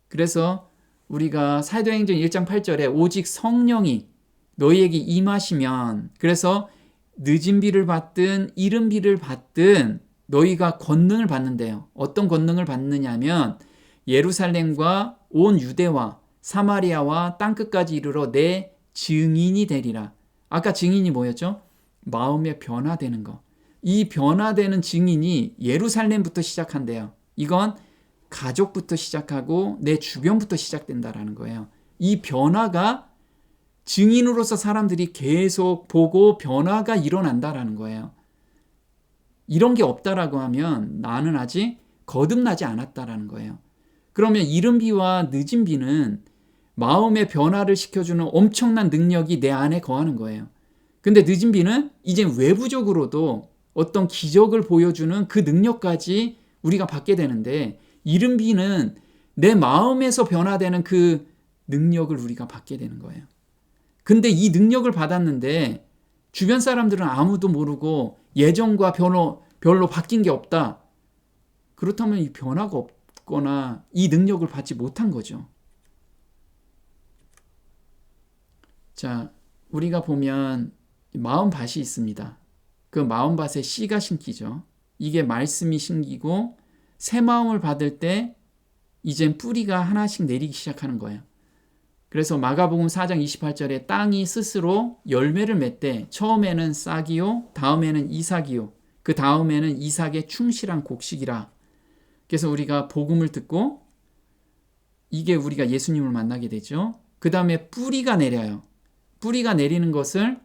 그래서 우리가 사도행전 1장 8절에 오직 성령이 너희에게 임하시면, 그래서 늦은 비를 받든 이른 비를 받든 너희가 권능을 받는데요. 어떤 권능을 받느냐면 예루살렘과 온 유대와 사마리아와 땅끝까지 이르러 내 증인이 되리라. 아까 증인이 뭐였죠? 마음의 변화되는 거. 이 변화되는 증인이 예루살렘부터 시작한대요. 이건 가족부터 시작하고 내 주변부터 시작된다라는 거예요. 이 변화가 증인으로서 사람들이 계속 보고 변화가 일어난다라는 거예요. 이런 게 없다라고 하면 나는 아직 거듭나지 않았다라는 거예요. 그러면 이른 비와 늦은 비는 마음의 변화를 시켜주는 엄청난 능력이 내 안에 거하는 거예요. 근데 늦은 비는 이제 외부적으로도 어떤 기적을 보여주는 그 능력까지 우리가 받게 되는데, 이른 비는 내 마음에서 변화되는 그 능력을 우리가 받게 되는 거예요. 근데 이 능력을 받았는데 주변 사람들은 아무도 모르고 예전과 별로 바뀐 게 없다. 그렇다면 이 변화가 없거나 이 능력을 받지 못한 거죠. 자, 우리가 보면 마음밭이 있습니다. 그 마음밭에 씨가 심기죠. 이게 말씀이 심기고 새 마음을 받을 때 이젠 뿌리가 하나씩 내리기 시작하는 거예요. 그래서 마가복음 4장 28절에 땅이 스스로 열매를 맺되 처음에는 싹이요 다음에는 이삭이요 그 다음에는 이삭의 충실한 곡식이라. 그래서 우리가 복음을 듣고 이게 우리가 예수님을 만나게 되죠. 그 다음에 뿌리가 내려요. 뿌리가 내리는 것을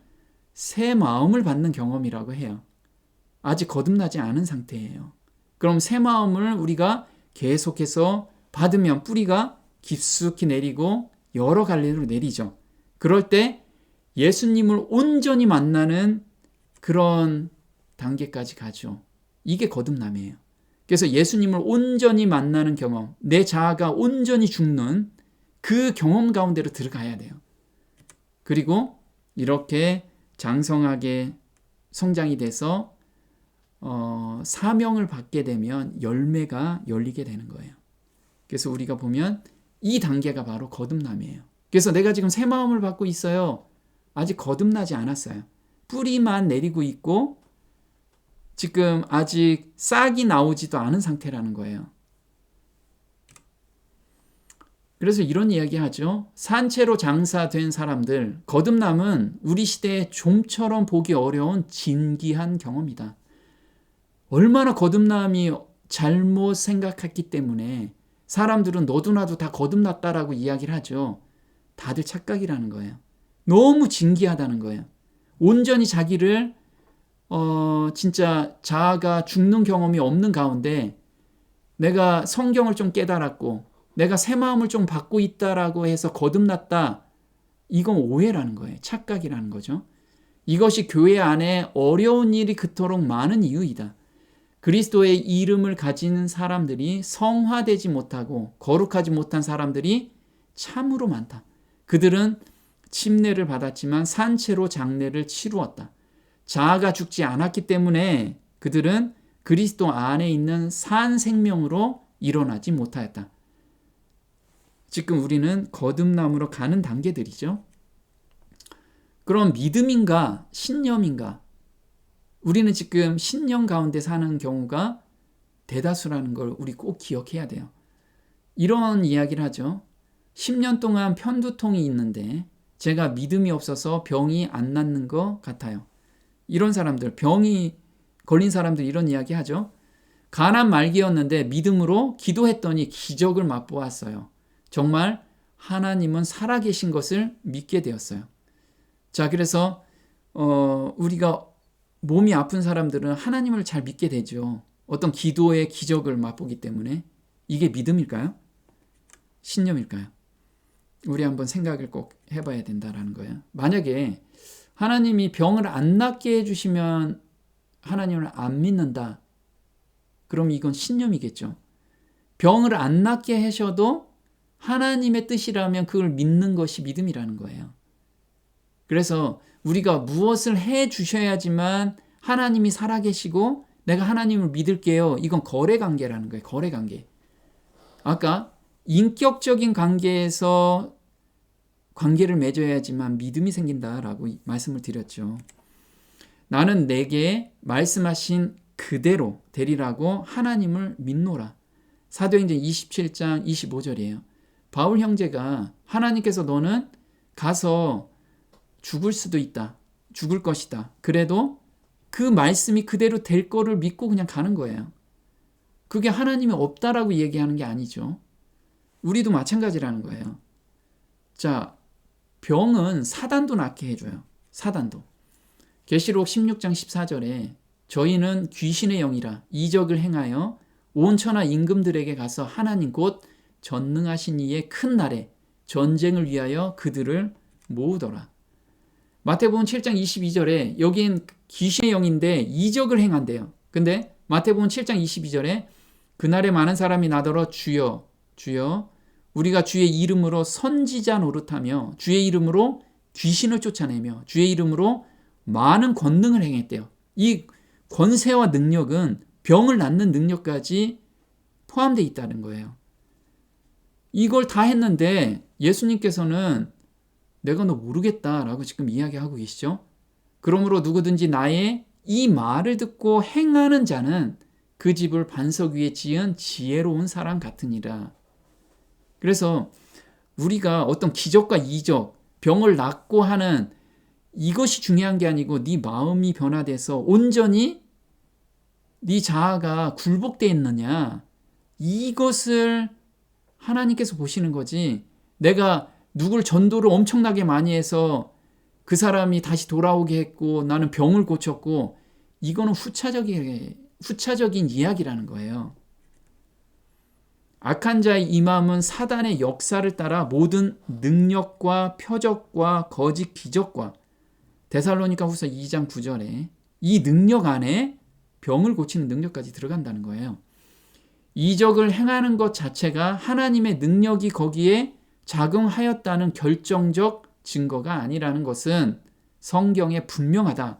새 마음을 받는 경험이라고 해요. 아직 거듭나지 않은 상태예요. 그럼 새 마음을 우리가 계속해서 받으면 뿌리가 깊숙이 내리고 여러 갈래로 내리죠. 그럴 때 예수님을 온전히 만나는 그런 단계까지 가죠. 이게 거듭남이에요. 그래서 예수님을 온전히 만나는 경험, 내 자아가 온전히 죽는 그 경험 가운데로 들어가야 돼요. 그리고 이렇게 장성하게 성장이 돼서 사명을 받게 되면 열매가 열리게 되는 거예요. 그래서 우리가 보면 이 단계가 바로 거듭남이에요. 그래서 내가 지금 새 마음을 받고 있어요. 아직 거듭나지 않았어요. 뿌리만 내리고 있고 지금 아직 싹이 나오지도 않은 상태라는 거예요. 그래서 이런 이야기 하죠. 산채로 장사된 사람들, 거듭남은 우리 시대에 좀처럼 보기 어려운 진귀한 경험이다. 얼마나 거듭남이 잘못 생각했기 때문에 사람들은 너도 나도 다 거듭났다라고 이야기를 하죠. 다들 착각이라는 거예요. 너무 진귀하다는 거예요. 온전히 자기를 진짜 자아가 죽는 경험이 없는 가운데 내가 성경을 좀 깨달았고 내가 새 마음을 좀 받고 있다라고 해서 거듭났다. 이건 오해라는 거예요. 착각이라는 거죠. 이것이 교회 안에 어려운 일이 그토록 많은 이유이다. 그리스도의 이름을 가진 사람들이 성화되지 못하고 거룩하지 못한 사람들이 참으로 많다. 그들은 침례를 받았지만 산채로 장례를 치루었다. 자아가 죽지 않았기 때문에 그들은 그리스도 안에 있는 산 생명으로 일어나지 못하였다. 지금 우리는 거듭남으로 가는 단계들이죠. 그럼 믿음인가 신념인가? 우리는 지금 신념 가운데 사는 경우가 대다수라는 걸 우리 꼭 기억해야 돼요. 이런 이야기를 하죠. 10년 동안 편두통이 있는데 제가 믿음이 없어서 병이 안 낫는 것 같아요. 이런 사람들, 병이 걸린 사람들 이런 이야기 하죠. 가난 말기였는데 믿음으로 기도했더니 기적을 맛보았어요. 정말 하나님은 살아계신 것을 믿게 되었어요. 자, 그래서 우리가 몸이 아픈 사람들은 하나님을 잘 믿게 되죠. 어떤 기도의 기적을 맛보기 때문에. 이게 믿음일까요? 신념일까요? 우리 한번 생각을 꼭 해봐야 된다는 거예요. 만약에 하나님이 병을 안 낫게 해주시면 하나님을 안 믿는다. 그럼 이건 신념이겠죠. 병을 안 낫게 하셔도 하나님의 뜻이라면 그걸 믿는 것이 믿음이라는 거예요. 그래서 우리가 무엇을 해 주셔야지만 하나님이 살아계시고 내가 하나님을 믿을게요. 이건 거래관계라는 거예요. 거래관계. 아까 인격적인 관계에서 관계를 맺어야지만 믿음이 생긴다라고 말씀을 드렸죠. 나는 내게 말씀하신 그대로 되리라고 하나님을 믿노라. 사도행전 27장 25절이에요. 바울 형제가 하나님께서 너는 가서 죽을 수도 있다. 죽을 것이다. 그래도 그 말씀이 그대로 될 거를 믿고 그냥 가는 거예요. 그게 하나님이 없다라고 얘기하는 게 아니죠. 우리도 마찬가지라는 거예요. 자, 병은 사단도 낫게 해줘요. 사단도. 계시록 16장 14절에 저희는 귀신의 영이라 이적을 행하여 온 천하 임금들에게 가서 하나님 곧 전능하신 이의 큰 날에 전쟁을 위하여 그들을 모으더라. 마태복음 7장 22절에 여긴 귀신의 영인데 이적을 행한대요. 근데 마태복음 7장 22절에 그날에 많은 사람이 나더러 주여 주여 우리가 주의 이름으로 선지자 노릇하며 주의 이름으로 귀신을 쫓아내며 주의 이름으로 많은 권능을 행했대요. 이 권세와 능력은 병을 낫는 능력까지 포함되어 있다는 거예요. 이걸 다 했는데 예수님께서는 내가 너 모르겠다라고 지금 이야기하고 계시죠. 그러므로 누구든지 나의 이 말을 듣고 행하는 자는 그 집을 반석 위에 지은 지혜로운 사람 같으니라. 그래서 우리가 어떤 기적과 이적, 병을 낫고 하는 이것이 중요한 게 아니고 네 마음이 변화돼서 온전히 네 자아가 굴복되어 있느냐, 이것을 하나님께서 보시는 거지. 내가 누굴 전도를 엄청나게 많이 해서 그 사람이 다시 돌아오게 했고 나는 병을 고쳤고, 이거는 후차적인 이야기라는 거예요. 악한 자의 이 마음은 사단의 역사를 따라 모든 능력과 표적과 거짓 기적과 데살로니가 후서 2장 9절에 이 능력 안에 병을 고치는 능력까지 들어간다는 거예요. 이적을 행하는 것 자체가 하나님의 능력이 거기에 작용하였다는 결정적 증거가 아니라는 것은 성경에 분명하다.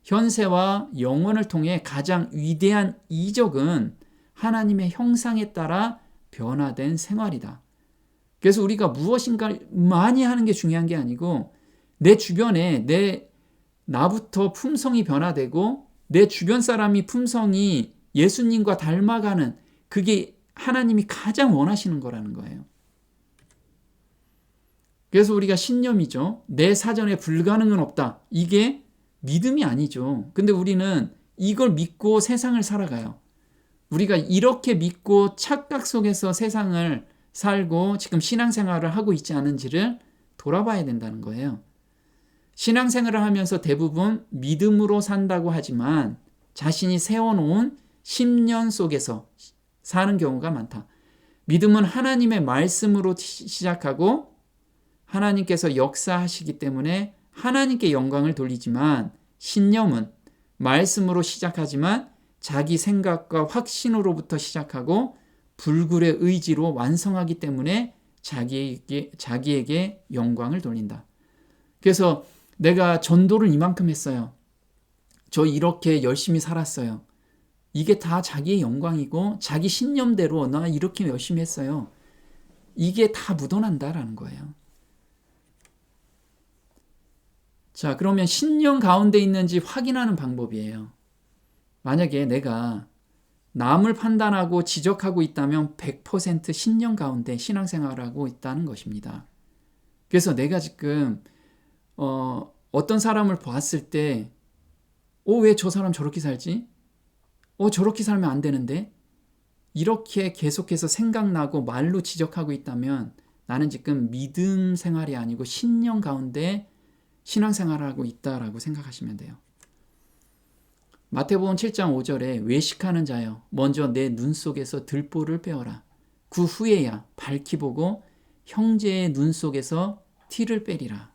현세와 영원을 통해 가장 위대한 이적은 하나님의 형상에 따라 변화된 생활이다. 그래서 우리가 무엇인가 많이 하는 게 중요한 게 아니고 내 주변에 나부터 품성이 변화되고 내 주변 사람이 품성이 예수님과 닮아가는, 그게 하나님이 가장 원하시는 거라는 거예요. 그래서 우리가 신념이죠. 내 사전에 불가능은 없다. 이게 믿음이 아니죠. 근데 우리는 이걸 믿고 세상을 살아가요. 우리가 이렇게 믿고 착각 속에서 세상을 살고 지금 신앙생활을 하고 있지 않은지를 돌아봐야 된다는 거예요. 신앙생활을 하면서 대부분 믿음으로 산다고 하지만 자신이 세워놓은 심령 속에서 사는 경우가 많다. 믿음은 하나님의 말씀으로 시작하고 하나님께서 역사하시기 때문에 하나님께 영광을 돌리지만, 신념은 말씀으로 시작하지만 자기 생각과 확신으로부터 시작하고 불굴의 의지로 완성하기 때문에 자기에게 영광을 돌린다. 그래서 내가 전도를 이만큼 했어요. 저 이렇게 열심히 살았어요. 이게 다 자기의 영광이고 자기 신념대로 나 이렇게 열심히 했어요. 이게 다 묻어난다라는 거예요. 자, 그러면 신념 가운데 있는지 확인하는 방법이에요. 만약에 내가 남을 판단하고 지적하고 있다면 100% 신념 가운데 신앙생활을 하고 있다는 것입니다. 그래서 내가 지금 어떤 사람을 봤을 때 왜 저 사람 저렇게 살지? 저렇게 살면 안 되는데? 이렇게 계속해서 생각나고 말로 지적하고 있다면 나는 지금 믿음 생활이 아니고 신념 가운데 신앙생활을 하고 있다라고 생각하시면 돼요. 마태복음 7장 5절에 외식하는 자여 먼저 내 눈 속에서 들보를 빼어라. 그 후에야 밝히 보고 형제의 눈 속에서 티를 빼리라.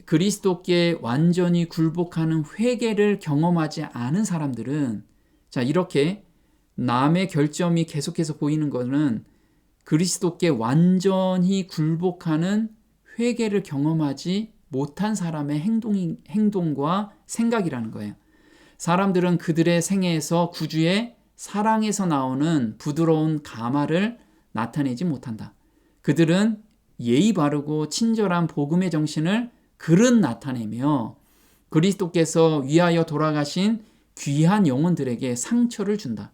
그리스도께 완전히 굴복하는 회개를 경험하지 않은 사람들은, 자, 이렇게 남의 결점이 계속해서 보이는 것은 그리스도께 완전히 굴복하는 회개를 경험하지 못한 사람의 행동과 생각이라는 거예요. 사람들은 그들의 생애에서 구주의 사랑에서 나오는 부드러운 감화를 나타내지 못한다. 그들은 예의 바르고 친절한 복음의 정신을 그릇 나타내며 그리스도께서 위하여 돌아가신 귀한 영혼들에게 상처를 준다.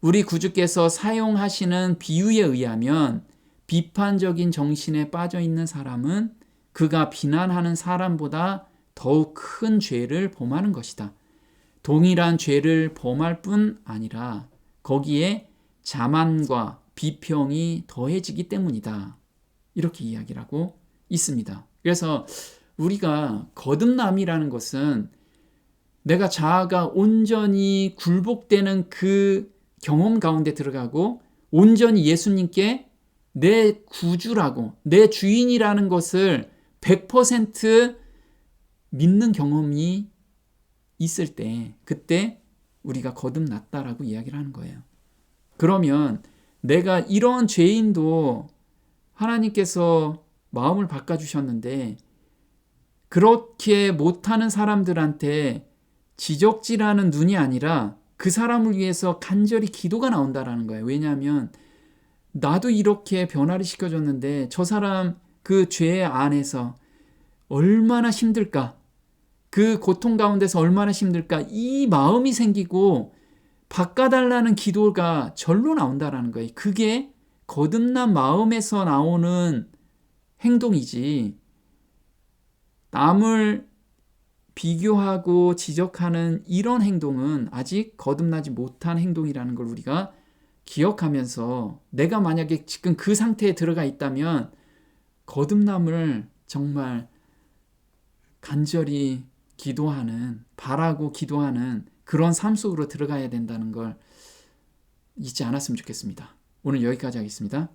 우리 구주께서 사용하시는 비유에 의하면 비판적인 정신에 빠져 있는 사람은 그가 비난하는 사람보다 더욱 큰 죄를 범하는 것이다. 동일한 죄를 범할 뿐 아니라 거기에 자만과 비평이 더해지기 때문이다. 이렇게 이야기를 하고 있습니다. 그래서 우리가 거듭남이라는 것은 내가 자아가 온전히 굴복되는 그 경험 가운데 들어가고 온전히 예수님께 내 구주라고, 내 주인이라는 것을 100% 믿는 경험이 있을 때, 그때 우리가 거듭났다라고 이야기를 하는 거예요. 그러면 내가 이런 죄인도 하나님께서 마음을 바꿔주셨는데 그렇게 못하는 사람들한테 지적질하는 눈이 아니라 그 사람을 위해서 간절히 기도가 나온다라는 거예요. 왜냐하면 나도 이렇게 변화를 시켜줬는데 저 사람 그 죄 안에서 얼마나 힘들까? 그 고통 가운데서 얼마나 힘들까? 이 마음이 생기고 바꿔달라는 기도가 절로 나온다라는 거예요. 그게 거듭난 마음에서 나오는 행동이지, 남을 비교하고 지적하는 이런 행동은 아직 거듭나지 못한 행동이라는 걸 우리가 기억하면서, 내가 만약에 지금 그 상태에 들어가 있다면 거듭남을 정말 간절히 기도하는, 바라고 기도하는 그런 삶 속으로 들어가야 된다는 걸 잊지 않았으면 좋겠습니다. 오늘 여기까지 하겠습니다.